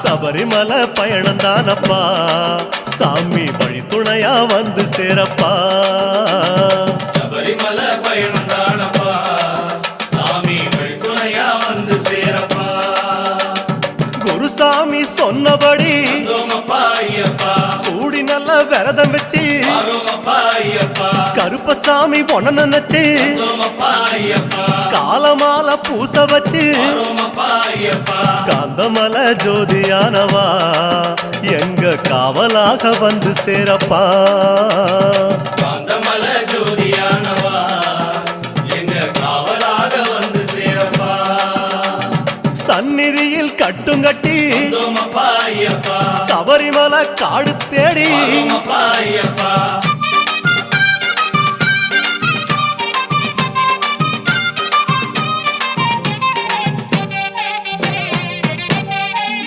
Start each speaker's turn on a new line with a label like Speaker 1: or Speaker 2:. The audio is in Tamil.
Speaker 1: சபரிமலை பயணம் தானப்பா சாமி வழி துணையா வந்து சேரப்பா
Speaker 2: சபரிமலை பயணம் தானப்பா சாமி வழி துணையா வந்து சேரப்பா
Speaker 1: குருசாமி சொன்னபடி கூடி நல்ல விரதம் வச்சு கருப்பசாமி பொண்ண நினைச்சு காலமால பூச வச்சு காந்தமலை ஜோதியானவா எங்க காவலாக வந்து சேரப்பா
Speaker 2: காந்தமலை ஜோதியானவா எங்க காவலாக வந்து சேரப்பா
Speaker 1: சந்நிதியில் கட்டுங்கட்டி சபரிமலை காடு தேடி